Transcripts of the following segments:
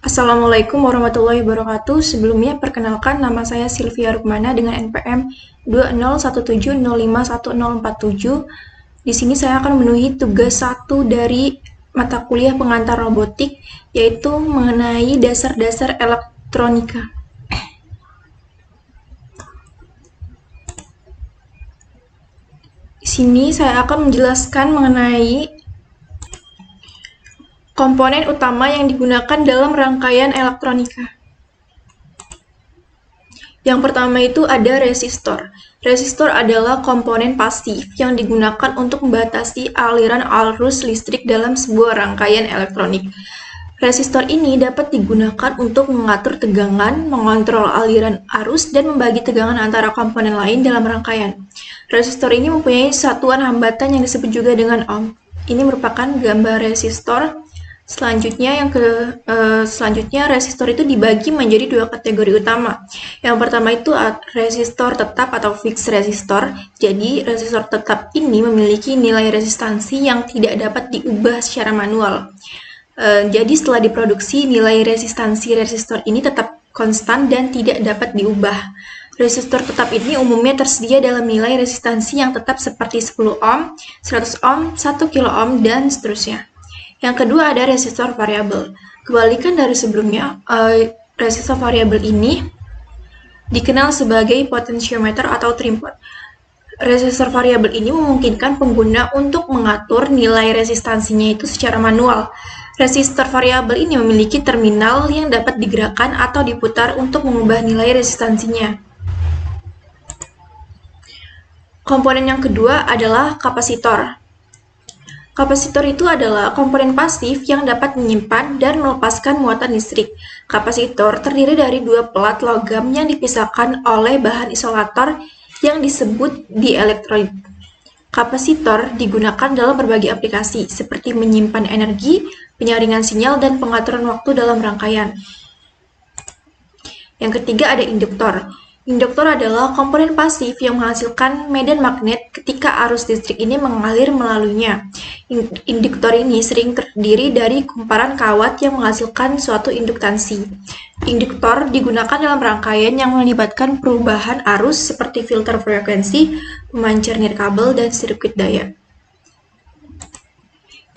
Assalamualaikum warahmatullahi wabarakatuh. Sebelumnya perkenalkan nama saya Sylvia Rukmana dengan NPM 2017051047. Di sini saya akan memenuhi tugas 1 dari mata kuliah pengantar robotik, yaitu mengenai dasar-dasar elektronika. Di sini saya akan menjelaskan mengenai komponen utama yang digunakan dalam rangkaian elektronika. Yang pertama itu ada resistor. Resistor adalah komponen pasif yang digunakan untuk membatasi aliran arus listrik dalam sebuah rangkaian elektronik. Resistor ini dapat digunakan untuk mengatur tegangan, mengontrol aliran arus, dan membagi tegangan antara komponen lain dalam rangkaian. Resistor ini mempunyai satuan hambatan yang disebut juga dengan ohm. Ini merupakan gambar resistor. Selanjutnya resistor itu dibagi menjadi dua kategori utama. Yang pertama itu resistor tetap atau fixed resistor. Jadi resistor tetap ini memiliki nilai resistansi yang tidak dapat diubah secara manual. Jadi setelah diproduksi, nilai resistansi resistor ini tetap konstan dan tidak dapat diubah. Resistor tetap ini umumnya tersedia dalam nilai resistansi yang tetap seperti 10 ohm, 100 ohm, 1 kilo ohm, dan seterusnya. Yang kedua ada resistor variabel. Kebalikan dari sebelumnya, resistor variabel ini dikenal sebagai potentiometer atau trimpot. Resistor variabel ini memungkinkan pengguna untuk mengatur nilai resistansinya itu secara manual. Resistor variabel ini memiliki terminal yang dapat digerakkan atau diputar untuk mengubah nilai resistansinya. Komponen yang kedua adalah kapasitor. Kapasitor itu adalah komponen pasif yang dapat menyimpan dan melepaskan muatan listrik. Kapasitor terdiri dari dua pelat logam yang dipisahkan oleh bahan isolator yang disebut dielektrolit. Kapasitor digunakan dalam berbagai aplikasi, seperti menyimpan energi, penyaringan sinyal, dan pengaturan waktu dalam rangkaian. Yang ketiga ada induktor. Induktor adalah komponen pasif yang menghasilkan medan magnet ketika arus listrik ini mengalir melaluinya. Induktor ini sering terdiri dari kumparan kawat yang menghasilkan suatu induktansi. Induktor digunakan dalam rangkaian yang melibatkan perubahan arus seperti filter frekuensi, pemancar nirkabel, dan sirkuit daya.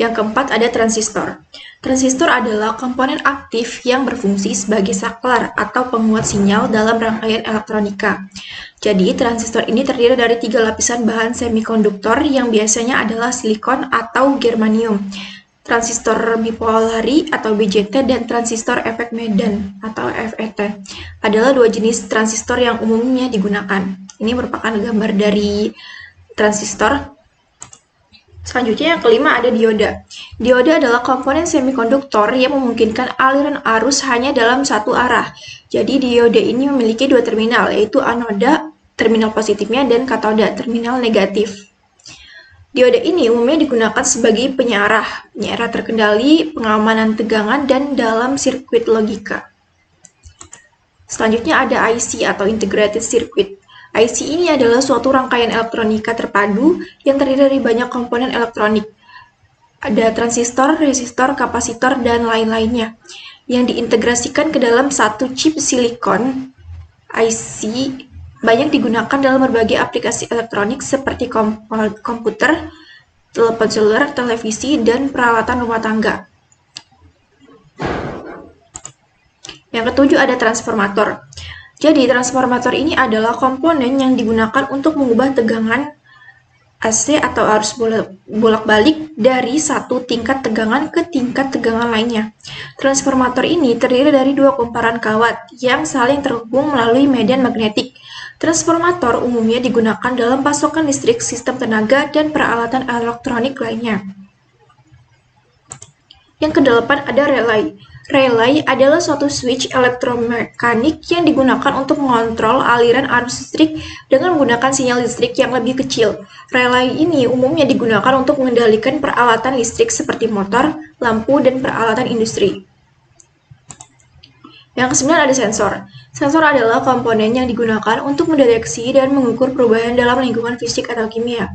Yang keempat ada transistor. Transistor adalah komponen aktif yang berfungsi sebagai saklar atau penguat sinyal dalam rangkaian elektronika. Jadi, transistor ini terdiri dari 3 lapisan bahan semikonduktor yang biasanya adalah silikon atau germanium, transistor bipolari atau BJT, dan transistor efek medan atau FET. Adalah 2 jenis transistor yang umumnya digunakan. Ini merupakan gambar dari transistor. Selanjutnya yang kelima ada dioda. Dioda adalah komponen semikonduktor yang memungkinkan aliran arus hanya dalam satu arah. Jadi dioda ini memiliki 2 terminal, yaitu anoda, terminal positifnya, dan katoda, terminal negatif. Dioda ini umumnya digunakan sebagai penyarah terkendali, pengamanan tegangan, dan dalam sirkuit logika. Selanjutnya ada IC atau integrated circuit. IC ini adalah suatu rangkaian elektronika terpadu yang terdiri dari banyak komponen elektronik. Ada transistor, resistor, kapasitor, dan lain-lainnya yang diintegrasikan ke dalam satu chip silikon. IC banyak digunakan dalam berbagai aplikasi elektronik seperti komputer, telepon seluler, televisi, dan peralatan rumah tangga. Yang ketujuh ada transformator. Jadi, transformator ini adalah komponen yang digunakan untuk mengubah tegangan AC atau arus bolak-balik dari satu tingkat tegangan ke tingkat tegangan lainnya. Transformator ini terdiri dari 2 kumparan kawat yang saling terhubung melalui medan magnetik. Transformator umumnya digunakan dalam pasokan listrik, sistem tenaga, dan peralatan elektronik lainnya. Yang kedelapan ada relay. Relay adalah suatu switch elektromekanik yang digunakan untuk mengontrol aliran arus listrik dengan menggunakan sinyal listrik yang lebih kecil. Relay ini umumnya digunakan untuk mengendalikan peralatan listrik seperti motor, lampu, dan peralatan industri. Yang kesembilan ada sensor. Sensor adalah komponen yang digunakan untuk mendeteksi dan mengukur perubahan dalam lingkungan fisik atau kimia.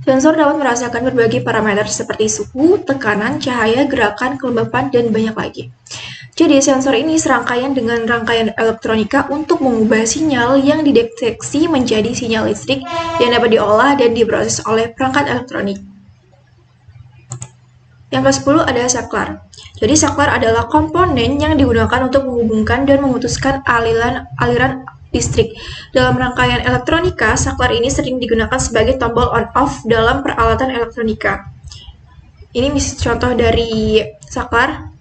Sensor dapat merasakan berbagai parameter seperti suhu, tekanan, cahaya, gerakan, kelembapan, dan banyak lagi. Jadi sensor ini serangkaian dengan rangkaian elektronika untuk mengubah sinyal yang dideteksi menjadi sinyal listrik yang dapat diolah dan diproses oleh perangkat elektronik. Yang ke-10 ada saklar. Jadi saklar adalah komponen yang digunakan untuk menghubungkan dan memutuskan aliran listrik. Dalam rangkaian elektronika, saklar ini sering digunakan sebagai tombol on-off dalam peralatan elektronika. Ini contoh dari saklar.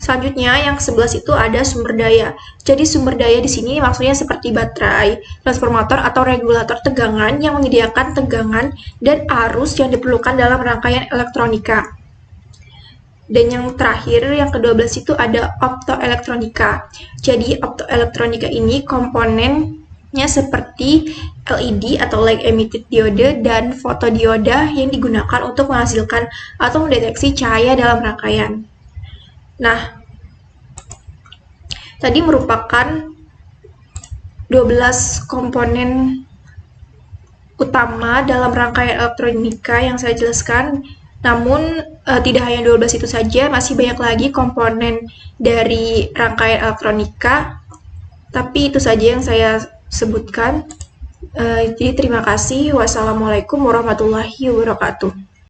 Selanjutnya, yang ke-11 itu ada sumber daya. Jadi sumber daya di sini maksudnya seperti baterai, transformator atau regulator tegangan yang menyediakan tegangan dan arus yang diperlukan dalam rangkaian elektronika. Dan yang terakhir, yang ke-12 itu ada optoelektronika. Jadi optoelektronika ini komponennya seperti LED atau light emitted diode dan fotodioda yang digunakan untuk menghasilkan atau mendeteksi cahaya dalam rangkaian. Nah, tadi merupakan 12 komponen utama dalam rangkaian elektronika yang saya jelaskan. Namun, tidak hanya 12 itu saja, masih banyak lagi komponen dari rangkaian elektronika. Tapi itu saja yang saya sebutkan. Jadi terima kasih. Wassalamualaikum warahmatullahi wabarakatuh.